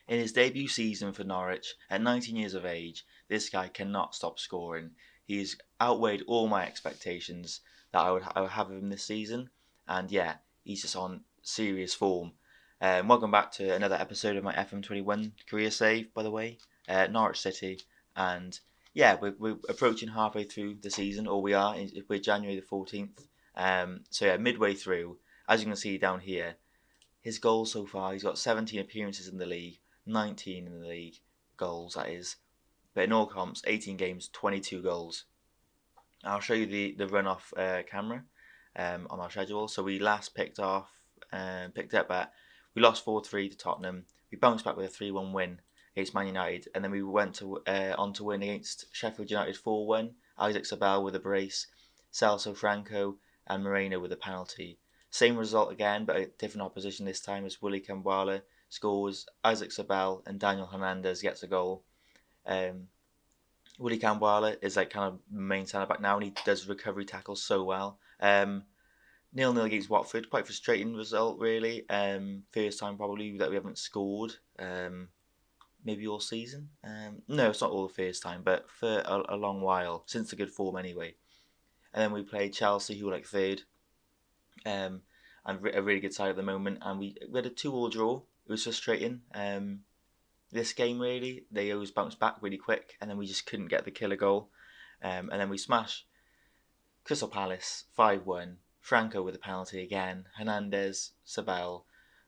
In his debut season for Norwich, at 19 years of age, this guy cannot stop scoring. He's outweighed all my expectations that I would have of him this season, and yeah, he's just on serious form. Welcome back to another episode of my FM21 Career Save, by the way, Norwich City, and yeah, we're approaching halfway through the season, or we're January the 14th. So yeah, midway through, as you can see down here, his goals so far, he's got 17 appearances in the league, 19 in the league goals, that is. But in all comps, 18 games, 22 goals. I'll show you the run-off camera on our schedule. So we last picked up at, we lost 4-3 to Tottenham. We bounced back with a 3-1 win against Man United, and then we went on to win against Sheffield United 4-1. Isaac Sabel with a brace, Celso Franco and Moreno with a penalty. Same result again, but a different opposition this time as Willy Kambwala scores, Isaac Sabel and Daniel Hernandez gets a goal. Willy Kambwala is like kind of main centre back now, and he does recovery tackles so well. 0-0 against Watford, quite frustrating result really. First time probably that we haven't scored, maybe all season. No, it's not all the first time, but for a long while, since the good form anyway. And then we played Chelsea, who were like third, and a really good side at the moment. And we had a 2-2 draw. It was frustrating. This game really, they always bounced back really quick, and then we just couldn't get the killer goal. And then we smash Crystal Palace 5-1. Franco with a penalty again. Hernandez, Sabel,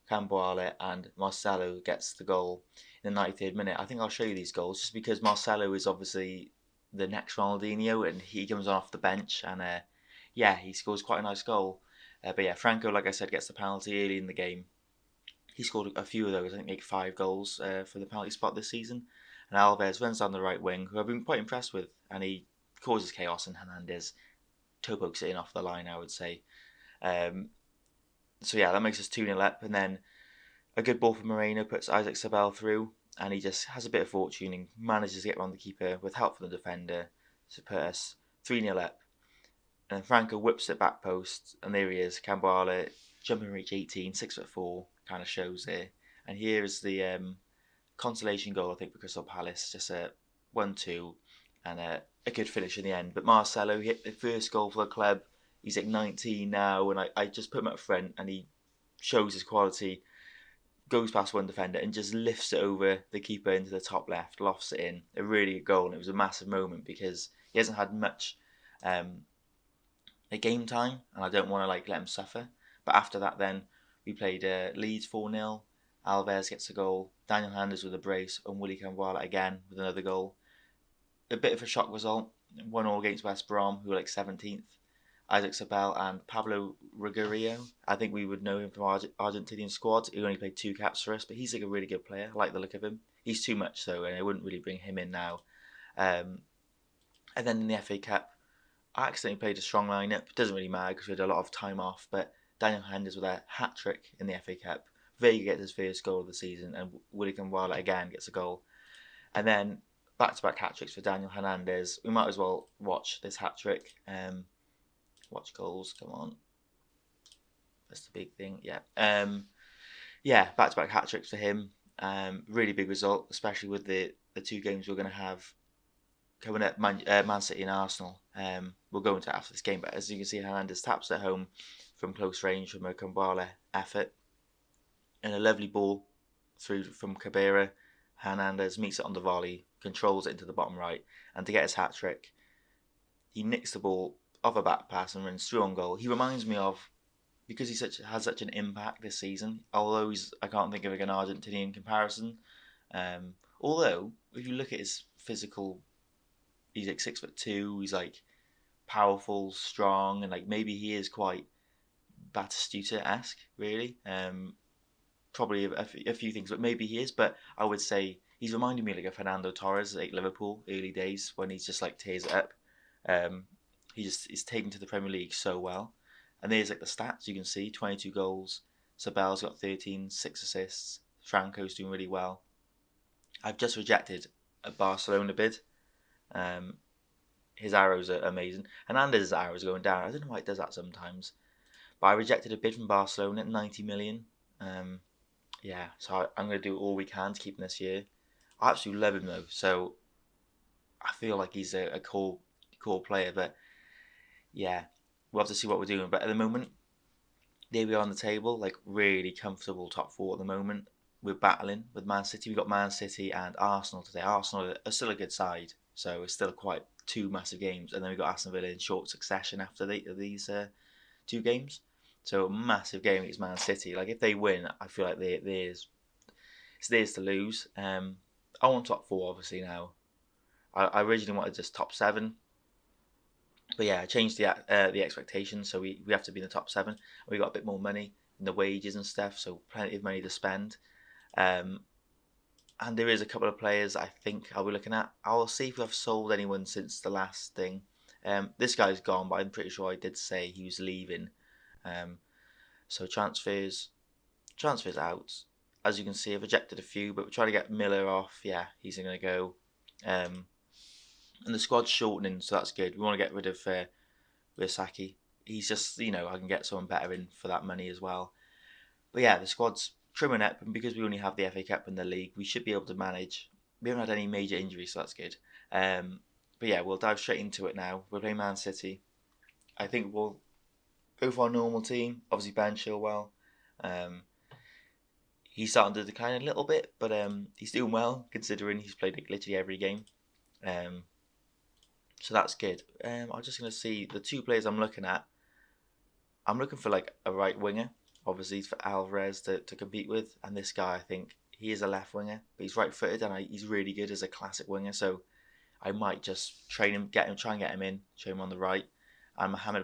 Camboale, and Marcelo gets the goal in the 93rd minute. I think I'll show you these goals just because Marcelo is obviously the next Ronaldinho, and he comes on off the bench, and yeah, he scores quite a nice goal. But yeah, Franco, like I said, gets the penalty early in the game. He scored a few of those, I think like 5 goals for the penalty spot this season. And Alves runs down the right wing, who I've been quite impressed with, and he causes chaos, and Hernandez toe pokes it in off the line, I would say. So yeah, that makes us 2-0 up, and then a good ball from Moreno puts Isaac Sabel through, and he just has a bit of fortune and manages to get around the keeper with help from the defender to put us 3-0 up. And then Franco whips it back post, and there he is, Camboale, jumping reach 18, 6'4", kind of shows there. And here is the consolation goal, I think, for Crystal Palace, just a 1-2, and a good finish in the end. But Marcelo hit the first goal for the club. He's like 19 now, and I just put him up front, and he shows his quality, goes past one defender, and just lifts it over the keeper into the top left, lofts it in. A really good goal, and it was a massive moment because he hasn't had much game time, and I don't want to let him suffer. But after that, then we played Leeds 4-0. Alves gets a goal. Daniel Hernandez with a brace, and Willy Kambwala again with another goal. A bit of a shock result. 1-1 against West Brom, who were 17th. Isaac Sabel and Pablo Regueiro. I think we would know him from our Argentinian squad. He only played 2 caps for us, but he's a really good player. I like the look of him. He's too much though, and I wouldn't really bring him in now. And then in the FA Cup, I accidentally played a strong lineup. It doesn't really matter because we had a lot of time off, but Daniel Hernandez with a hat-trick in the FA Cup. Vega gets his first goal of the season, and Willy Kambwala again gets a goal. And then back-to-back hat-tricks for Daniel Hernandez. We might as well watch this hat-trick. Watch goals, come on. That's the big thing, yeah. Yeah, back-to-back hat-tricks for him. Really big result, especially with the 2 games we're going to have coming up, Man City and Arsenal. We'll go into it after this game, but as you can see, Hernandez taps at home from close range from a Kambwala effort. And a lovely ball through from Cabrera. Hernandez meets it on the volley, controls it into the bottom right, and to get his hat-trick, he nicks the ball off a back pass and runs through on goal. He reminds me of, because he has such an impact this season, although I can't think of an Argentinian comparison. Although, if you look at his physical, he's 6'2", he's powerful, strong, and maybe he is quite Batistuta-esque, really. Probably a few things, but maybe he is. But I would say he's reminding me of Fernando Torres at Liverpool early days when he's just tears it up. He just is taken to the Premier League so well. And there's the stats you can see: 22 goals. Sabel's got 13, 6 assists. Franco's doing really well. I've just rejected a Barcelona bid. His arrows are amazing. Hernandez's arrows are going down. I don't know why it does that sometimes. But I rejected a bid from Barcelona at 90 million. Yeah, so I'm going to do all we can to keep him this year. I absolutely love him though, so I feel like he's a core player. But yeah, we'll have to see what we're doing. But at the moment, there we are on the table, like really comfortable top four at the moment. We're battling with Man City. We've got Man City and Arsenal today. Arsenal are still a good side, so it's still quite two massive games. And then we've got Aston Villa in short succession after these two games. So a massive game against Man City. Like if they win, I feel like it's theirs to lose. I want top four obviously now. I originally wanted just top seven, but yeah, I changed the expectations, so we have to be in the top seven. We got a bit more money in the wages and stuff, so plenty of money to spend. Um, and there is a couple of players I think I'll be looking at. I'll see if I've sold anyone since the last thing. This guy's gone, but I'm pretty sure I did say he was leaving. Um, so transfers out. As you can see, I've rejected a few, but we're trying to get Miller off. Yeah, he's going to go. Um, and the squad's shortening, so that's good. We want to get rid of Saki. He's just, I can get someone better in for that money as well. But yeah, the squad's trimming up, and because we only have the FA Cup and the league, we should be able to manage. We haven't had any major injuries, so that's good. But yeah, we'll dive straight into it now. We're playing Man City. I think we'll go for our normal team. Obviously, Ben Chilwell. He's starting to decline a little bit, but he's doing well considering he's played like literally every game. So that's good. I'm just going to see the two players I'm looking at. I'm looking for like a right winger, obviously for Alvarez to compete with, and this guy I think he is a left winger, but he's right footed and he's really good as a classic winger. So I might just train him, try and get him in, show him on the right. And Mohamed,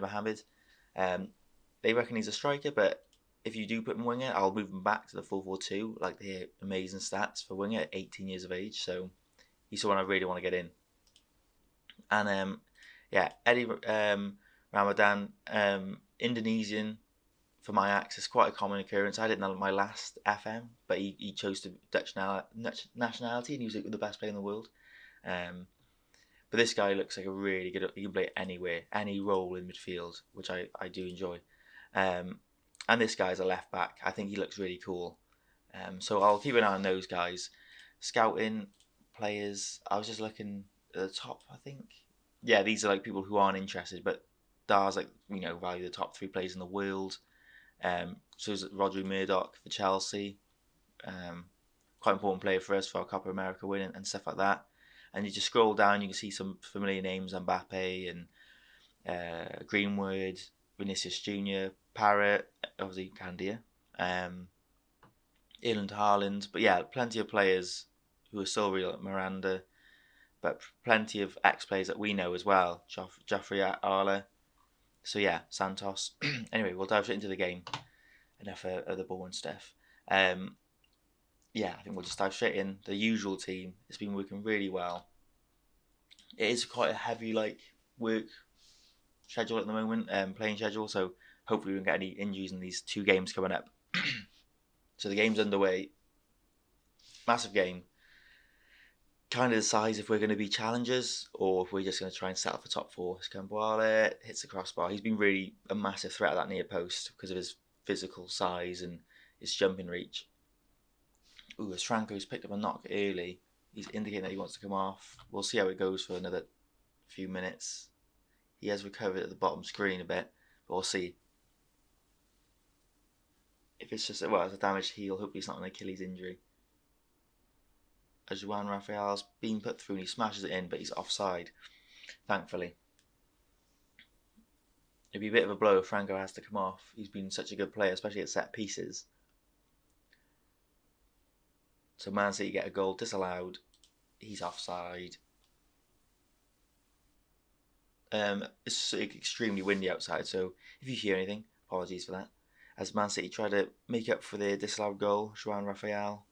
they reckon he's a striker, but if you do put him winger, I'll move him back to the 4-4-2. Like the amazing stats for winger at 18 years of age. So he's someone I really want to get in. And yeah, Eddie Ramadan, Indonesian for my axe is quite a common occurrence. I didn't know my last FM, but he chose the Dutch nationality and he was the best player in the world. But this guy looks like a really good. He can play anywhere, any role in midfield, which I do enjoy. And this guy's a left back. I think he looks really cool. So I'll keep an eye on those guys. Scouting players. I was just looking at the top. I think. Yeah, these are like people who aren't interested, but Dar's like value the top three players in the world. So is Rodri Murdoch for Chelsea. Quite important player for us for our Copa America win and stuff like that. And you just scroll down, you can see some familiar names: Mbappe and Greenwood, Vinicius Junior, Parrott, obviously Candia, Ireland Haaland. But yeah, plenty of players who are still real, like Miranda, but plenty of ex-players that we know as well. Joffrey Arla. So yeah, Santos. Anyway, we'll dive straight into the game. Enough of the boring stuff. Yeah, I think we'll just dive straight in. The usual team. It's been working really well. It is quite a heavy work schedule at the moment, playing schedule. So hopefully we don't get any injuries in these two games coming up. So the game's underway. Massive game. Kind of decides if we're going to be challengers or if we're just going to try and settle for top four. Scamboile hits the crossbar. He's been really a massive threat at that near post because of his physical size and his jumping reach. Ooh, as Franco's picked up a knock early, he's indicating that he wants to come off. We'll see how it goes for another few minutes. He has recovered at the bottom screen a bit, but we'll see. If it's just, it's a damaged heel, hopefully it's not an Achilles injury. As Juan Rafael's been put through and he smashes it in, but he's offside, thankfully. It'd be a bit of a blow if Franco has to come off. He's been such a good player, especially at set pieces. So Man City get a goal disallowed. He's offside. It's extremely windy outside, so if you hear anything, apologies for that. As Man City try to make up for their disallowed goal, Juan Rafael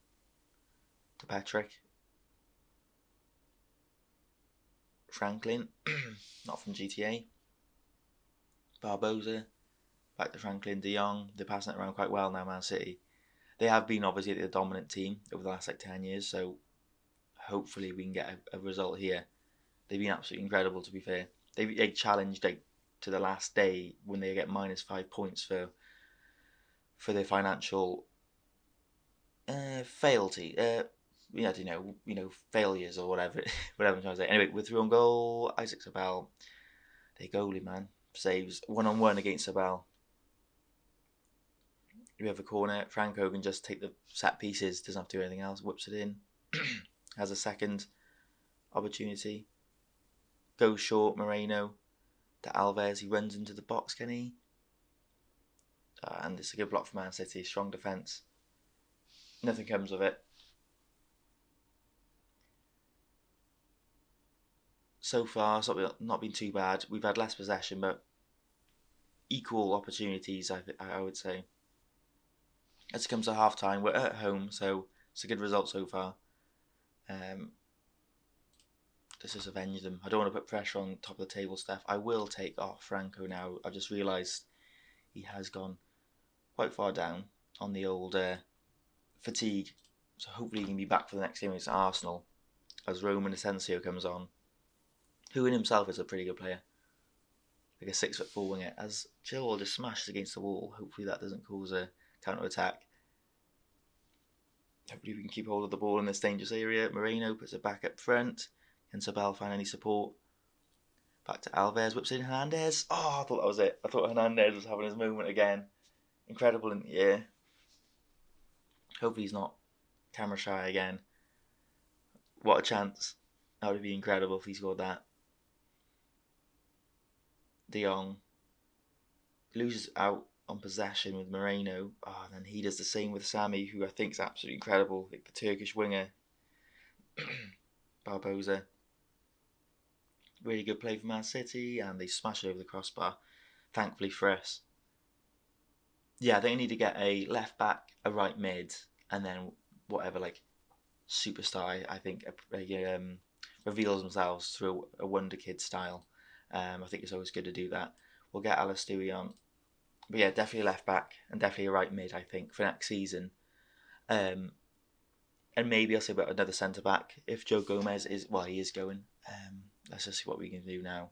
to Patrick. Franklin, not from GTA. Barbosa, back to Franklin, De Jong. They're passing it around quite well now, Man City. They have been obviously the dominant team over the last 10 years, so hopefully we can get a result here. They've been absolutely incredible, to be fair. They challenged to the last day when they get -5 points for their financial Failty. Yeah, failures or whatever, whatever I'm trying to say. Anyway, with through on goal, Isaac Sabal, the goalie man, saves 1-on-1 against Sabal. We have a corner. Franco can just take the set pieces, doesn't have to do anything else, whips it in, has a second opportunity, goes short, Moreno to Alves, he runs into the box, can he? And it's a good block for Man City, strong defence. Nothing comes of it. So far, it's not been too bad. We've had less possession, but equal opportunities, I would say. As it comes to half time, we're at home, so it's a good result so far. Let's just avenge them. I don't want to put pressure on top of the table stuff. I will take off Franco now. I've just realised he has gone quite far down on the old fatigue. So hopefully he can be back for the next game against Arsenal as Roman Asensio comes on, who in himself is a pretty good player. Like a 6'4" winger. As Chilwell just smashes against the wall, hopefully that doesn't cause a counter-attack. Hopefully we can keep hold of the ball in this dangerous area. Moreno puts it back up front. Can Sabal find any support? Back to Alves, whips in Hernandez. Oh, I thought that was it. I thought Hernandez was having his moment again. Incredible in the air. Hopefully he's not camera shy again. What a chance. That would be incredible if he scored that. De Jong loses out on possession with Moreno. Oh, and then he does the same with Sammy, who I think is absolutely incredible. Like the Turkish winger. Barbosa. Really good play for Man City, and they smash it over the crossbar. Thankfully for us. Yeah, they need to get a left back, a right mid, and then whatever superstar I think reveals themselves through a wonder kid style. I think it's always good to do that. We'll get Alistui on, but yeah, definitely left back and definitely a right mid. I think for next season, and maybe I'll say about another centre back if Joe Gomez he is going. Let's just see what we can do now.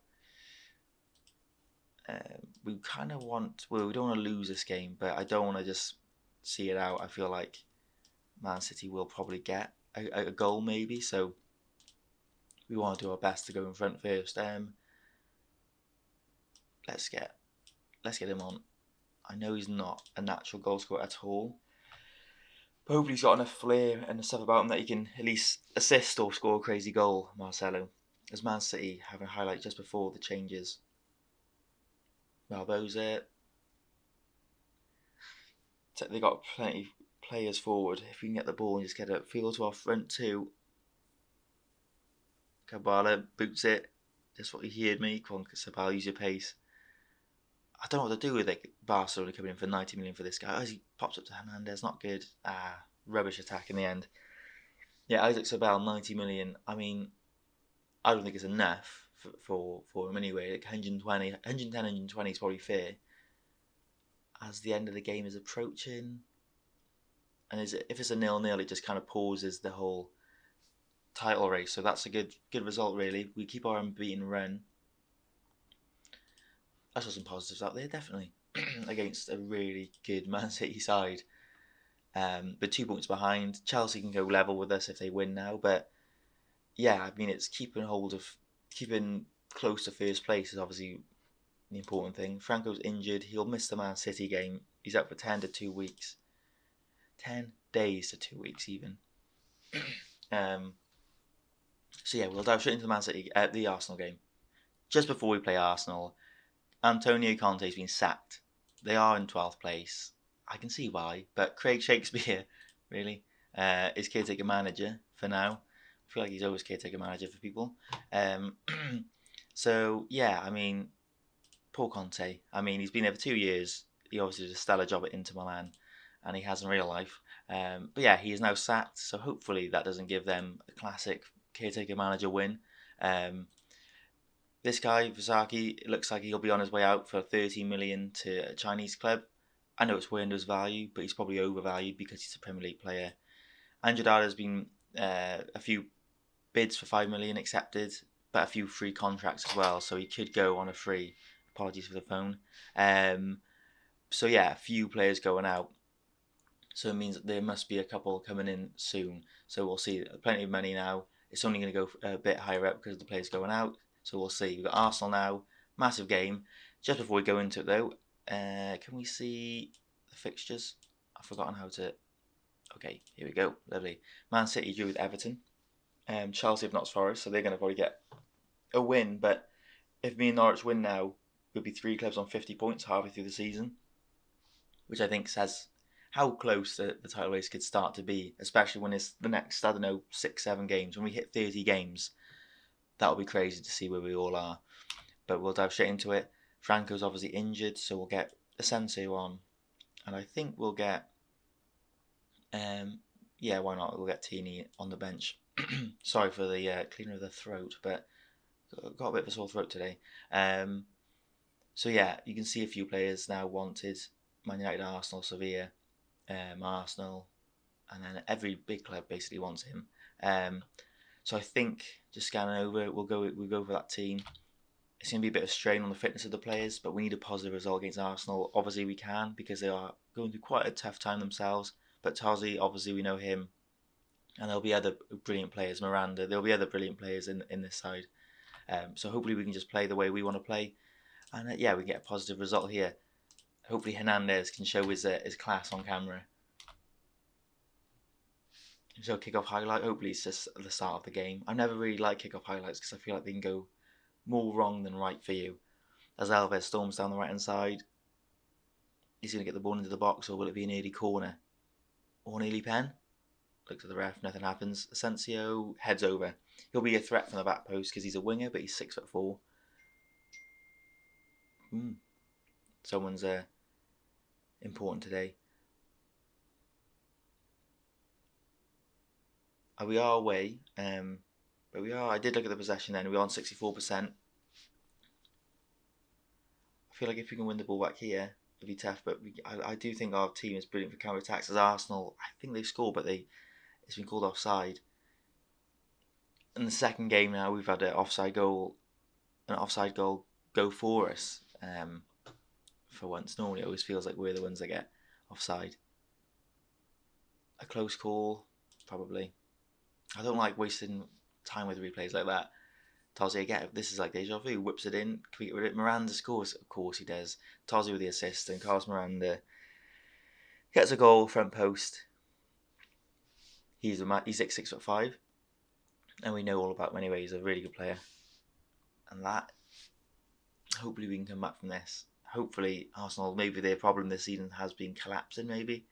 We kind of we don't want to lose this game, but I don't want to just see it out. I feel like Man City will probably get a goal maybe, so we want to do our best to go in front first. Let's get him on. I know he's not a natural goal scorer at all, but hopefully he's got enough flair and stuff about him that he can at least assist or score a crazy goal, Marcelo. As Man City have a highlight just before the changes. Barbosa. They got plenty of players forward. If we can get the ball and just get a feel to our front two. Kabala boots it. Just what he heard me. Come on, Sabal, use your pace. I don't know what to do with it. Barcelona coming in for 90 million for this guy. As he pops up to Hernandez, not good. Rubbish attack in the end. Yeah, Isaac Sabal, 90 million. I mean, I don't think it's enough for him anyway. Like 110 is probably fair. As the end of the game is approaching, and if it's a 0-0, it just kind of pauses the whole title race. So that's a good result, really. We keep our unbeaten run. I saw some positives out there, definitely, against a really good Man City side. But 2 points behind. Chelsea can go level with us if they win now, but yeah, I mean, it's keeping close to first place is obviously the important thing. Franco's injured. He'll miss the Man City game. He's out for 10 to 2 weeks. 10 days to 2 weeks even. So yeah, we'll dive straight into the Arsenal game. Just before we play Arsenal, Antonio Conte's been sacked. They are in 12th place. I can see why, but Craig Shakespeare, really, is caretaker manager for now. I feel like he's always caretaker manager for people. So yeah, I mean, poor Conte. I mean, he's been there for 2 years. He obviously did a stellar job at Inter Milan, and he has in real life. But yeah, he is now sacked. So hopefully that doesn't give them a classic caretaker manager win. This guy Vasaki, it looks like he'll be on his way out for 30 million to a Chinese club. I know it's way under his value, but he's probably overvalued because he's a Premier League player. Andrada has been a few bids for 5 million accepted, but a few free contracts as well, so he could go on a free. Apologies for the phone. So yeah, a few players going out. So it means that there must be a couple coming in soon. So we'll see. Plenty of money now. It's only going to go a bit higher up because the players going out. So we'll see. We've got Arsenal now. Massive game. Just before we go into it though, can we see the fixtures? I've forgotten how to. Okay, here we go. Lovely. Man City drew with Everton. Chelsea have Notts Forest, so they're going to probably get a win. But if me and Norwich win now, we'll be 3 clubs on 50 points halfway through the season, which I think says how close the title race could start to be, especially when it's the next, I don't know, 6-7 games. When we hit 30 games, that'll be crazy to see where we all are. But we'll dive straight into it. Franco's obviously injured, so we'll get Asensio on. And I think we'll get, yeah, why not? We'll get Tini on the bench. Sorry for the cleaner of the throat, but got a bit of a sore throat today. So yeah, you can see a few players now wanted. Man United, Arsenal, Sevilla, Arsenal, and then every big club basically wants him. So I think just scanning over, we'll go for that team. It's going to be a bit of strain on the fitness of the players, but we need a positive result against Arsenal. Obviously we can, because they are going through quite a tough time themselves. But Tozi, obviously we know him, and there'll be other brilliant players. Miranda, there'll be other brilliant players in this side. So hopefully we can just play the way we want to play, and yeah, we can get a positive result here. Hopefully Hernandez can show his class on camera. So kick-off highlight, hopefully it's just the start of the game. I never really like kick-off highlights because I feel like they can go more wrong than right for you. As Alves storms down the right-hand side, he's going to get the ball into the box, or will it be an early corner? Or an early pen? Looks at the ref, nothing happens. Asensio heads over. He'll be a threat from the back post because he's a winger, but he's 6'4". Someone's important today. We are away, but we are. I did look at the possession then. We're on 64%. I feel like if we can win the ball back here, it'll be tough. But I do think our team is brilliant for counter attacks. As Arsenal, I think they've scored, but it's been called offside. In the second game now, we've had an offside goal go for us. For once, normally it always feels like we're the ones that get offside. A close call, probably. I don't like wasting time with replays like that. Tozi again, this is like deja vu, whips it in. Can we get rid of it? Miranda scores. Of course he does. Tozi with the assist, and Carlos Miranda gets a goal, front post. He's like 6'5", and we know all about him anyway. He's a really good player. And that, hopefully we can come back from this. Hopefully Arsenal, maybe their problem this season has been collapsing, maybe.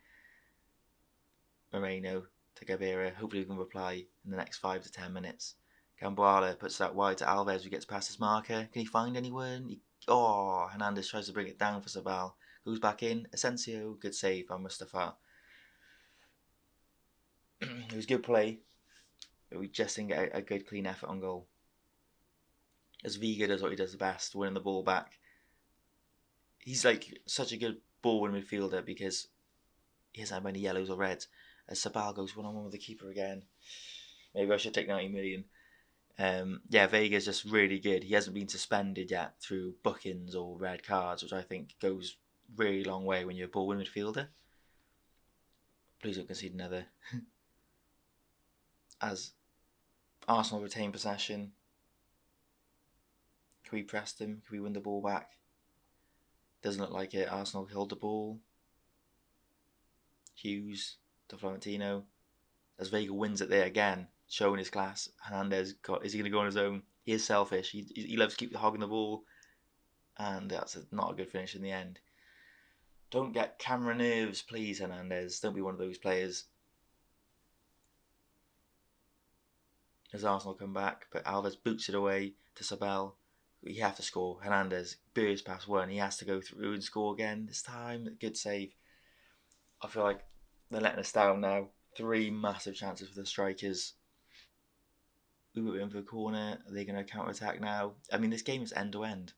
Moreno to Gabeira, hopefully we can reply in the next 5 to 10 minutes. Gamboala puts that wide to Alves, who gets past his marker. Can he find anyone? Hernandez tries to bring it down for Sabal. Goes back in. Asensio, good save by Mustafa. It was good play, but we just didn't get a good clean effort on goal. As Vega does what he does the best, winning the ball back. He's like such a good ball-winning midfielder because he hasn't had many yellows or reds. As Sabal goes one-on-one with the keeper again. Maybe I should take 90 million. Vega's just really good. He hasn't been suspended yet through bookings or red cards, which I think goes really long way when you're a ball-winning midfielder. Please don't concede another. As Arsenal retain possession. Can we press them? Can we win the ball back? Doesn't look like it. Arsenal hold the ball. Hughes to Florentino. As Vega wins it there again, showing his class. Hernandez, is he going to go on his own? He is selfish. He loves to keep hogging the ball. And that's not a good finish in the end. Don't get camera nerves, please, Hernandez. Don't be one of those players. As Arsenal come back, but Alves boots it away to Sabel. You have to score. Hernandez bursts past one. He has to go through and score again. This time, good save. I feel like they're letting us down now. 3 massive chances for the strikers. We were in for a corner. Are they going to counter-attack now? I mean, this game is end-to-end.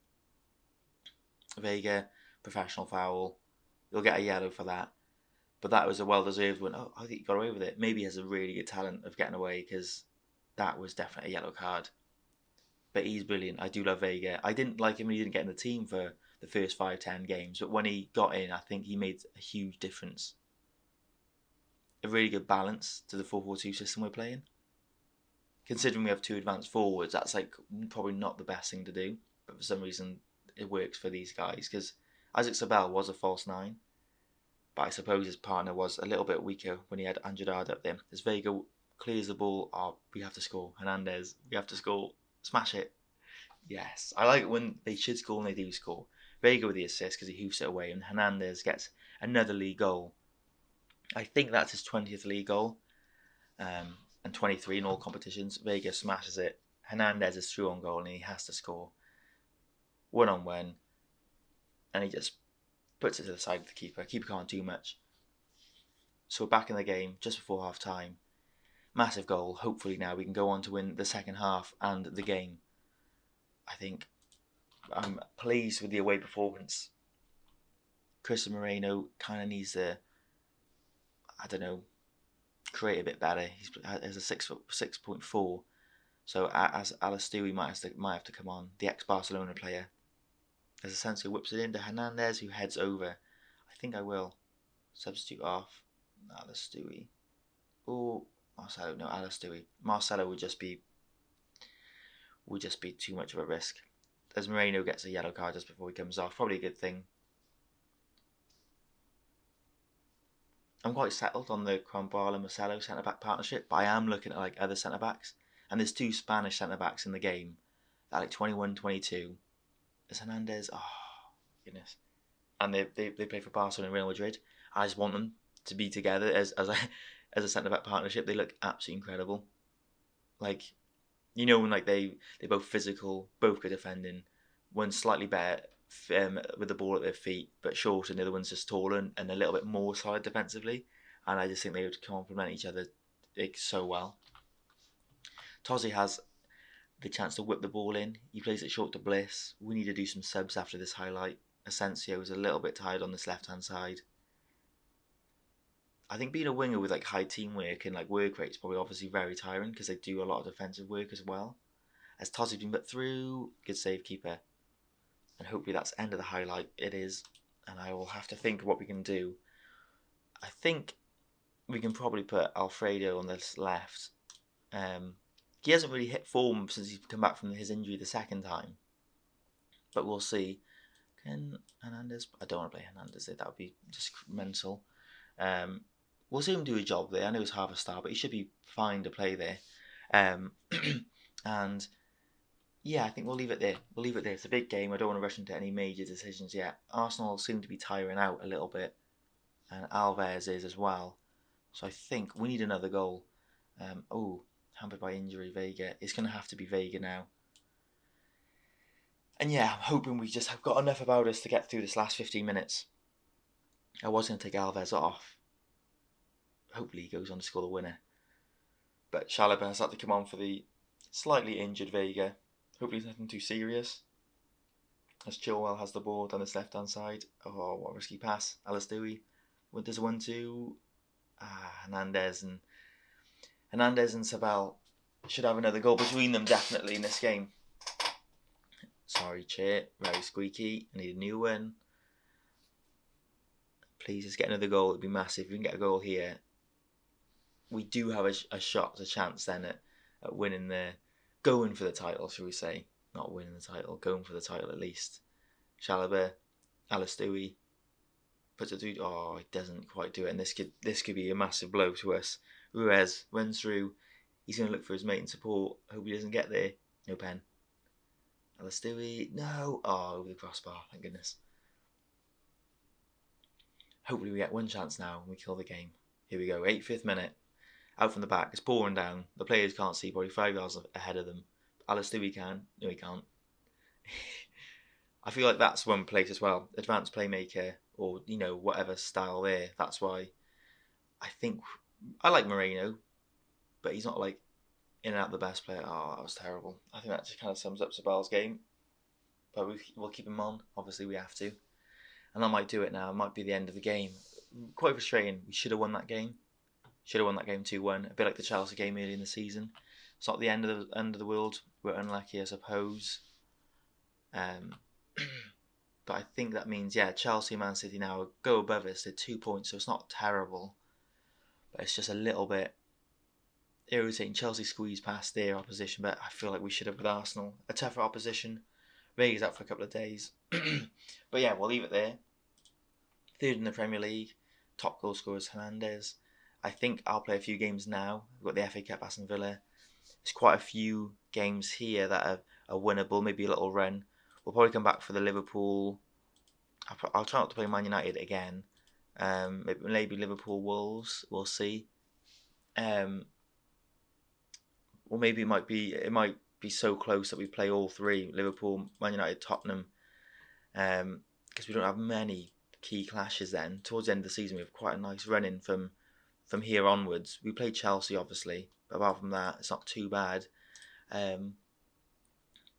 Vega, professional foul. You'll get a yellow for that. But that was a well-deserved one. I think he got away with it. Maybe he has a really good talent of getting away, because that was definitely a yellow card. But he's brilliant. I do love Vega. I didn't like him when he didn't get in the team for the first 5-10 games. But when he got in, I think he made a huge difference. a really good balance to the 4-4-2 system we're playing. Considering we have 2 advanced forwards, that's like probably not the best thing to do, but for some reason it works for these guys, because Isaac Sabel was a false 9, but I suppose his partner was a little bit weaker when he had Andrade up there. As Vega clears the ball, we have to score. Hernandez, we have to score. Smash it. Yes, I like it when they should score and they do score. Vega with the assist because he hoofs it away, and Hernandez gets another league goal. I think that's his 20th league goal, and 23 in all competitions. Vega smashes it. Hernandez is through on goal and he has to score. 1-on-1, and he just puts it to the side of the keeper. Keeper can't do much. So we're back in the game just before half time. Massive goal. Hopefully now we can go on to win the second half and the game. I think I'm pleased with the away performance. Chris Moreno kind of needs to, create a bit better. He has a 6.4. So as Alice Stewie might have to come on, the ex-Barcelona player. As Asensio whips it into Hernandez, who heads over. I think I will substitute off Alice Stewie. Or Marcelo, no, Alice Stewie. Marcelo would just be too much of a risk. As Moreno gets a yellow card just before he comes off, probably a good thing. I'm quite settled on the Cromwell and Marcelo centre-back partnership, but I am looking at like other centre-backs. And there's 2 Spanish centre-backs in the game. They're like 21, 22. There's Hernandez. Oh, goodness. And they play for Barcelona and Real Madrid. I just want them to be together as a centre-back partnership. They look absolutely incredible. Like, when like they're both physical, both good defending. One's slightly better with the ball at their feet, but shorter, and the other one's just taller and a little bit more solid defensively. And I just think they would complement each other so well. Tozzi has the chance to whip the ball in. He plays it short to Bliss. We need to do some subs after this highlight. Asensio is a little bit tired on this left-hand side. I think being a winger with like high teamwork and like work rate is probably obviously very tiring, because they do a lot of defensive work as well. As Tozzi's been put through, good save keeper. And hopefully that's the end of the highlight. It is. And I will have to think of what we can do. I think we can probably put Alfredo on this left. He hasn't really hit form since he's come back from his injury the second time. But we'll see. Can Hernandez? I don't want to play Hernandez there. That would be just mental. We'll see him do a job there. I know he's half a star, but he should be fine to play there. And yeah, I think we'll leave it there. It's a big game. I don't want to rush into any major decisions yet. Arsenal seem to be tiring out a little bit, and Alves is as well. So I think we need another goal. Hampered by injury, Vega. It's going to have to be Vega now. And yeah, I'm hoping we just have got enough about us to get through this last 15 minutes. I was going to take Alves off. Hopefully he goes on to score the winner. But Chalobah has had to come on for the slightly injured Vega. Hopefully it's nothing too serious. As Chilwell has the ball down this left-hand side. Oh, what a risky pass. Alice Dewey. Does 1-2. Hernandez and Sabel should have another goal between them definitely in this game. Sorry, chair. Very squeaky. I need a new one. Please just get another goal. It'd be massive. If we can get a goal here, we do have a chance then at winning going for the title, shall we say. Not winning the title, going for the title at least. Chalobah, Alice Dewey puts it through. Oh, he doesn't quite do it. And this could be a massive blow to us. Ruiz runs through. He's going to look for his mate in support. Hope he doesn't get there. No pen. Alice Dewey. No. Oh, over the crossbar. Thank goodness. Hopefully we get one chance now and we kill the game. Here we go. 85th minute. Out from the back. It's pouring down. The players can't see. Probably 5 yards ahead of them. Alice Dewey can. No, he can't. I feel like that's one place as well. Advanced playmaker or, whatever style there. That's why I think I like Moreno, but he's not like in and out the best player. Oh, that was terrible. I think that just kind of sums up Sabel's game. But we'll keep him on. Obviously, we have to. And that might do it now. It might be the end of the game. Quite frustrating. We should have won that game. 2-1. A bit like the Chelsea game early in the season. It's not the end of the world. We're unlucky, I suppose. But I think that means, Chelsea and Man City now go above us. They're 2 points, so it's not terrible. but it's just a little bit irritating. Chelsea squeezed past their opposition, but I feel like we should have with Arsenal. A tougher opposition. Vega's out for a couple of days. But yeah, we'll leave it there. Third in the Premier League. Top goal scorer is Hernandez. I think I'll play a few games now. We've got the FA Cup, Aston Villa. There's quite a few games here that are winnable, maybe a little run. We'll probably come back for the Liverpool. I'll try not to play Man United again. Maybe Liverpool Wolves. We'll see. Or maybe it might be so close that we play all three: Liverpool, Man United, Tottenham. Because we don't have many key clashes then. Towards the end of the season, we have quite a nice run in from here onwards. We played Chelsea, obviously, but apart from that, it's not too bad.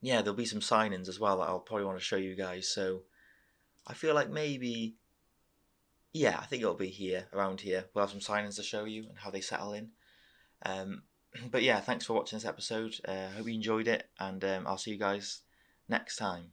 Yeah, there'll be some signings as well that I'll probably want to show you guys. So I feel like maybe, yeah, I think it'll be around here. We'll have some signings to show you and how they settle in. But yeah, thanks for watching this episode. Hope you enjoyed it, and I'll see you guys next time.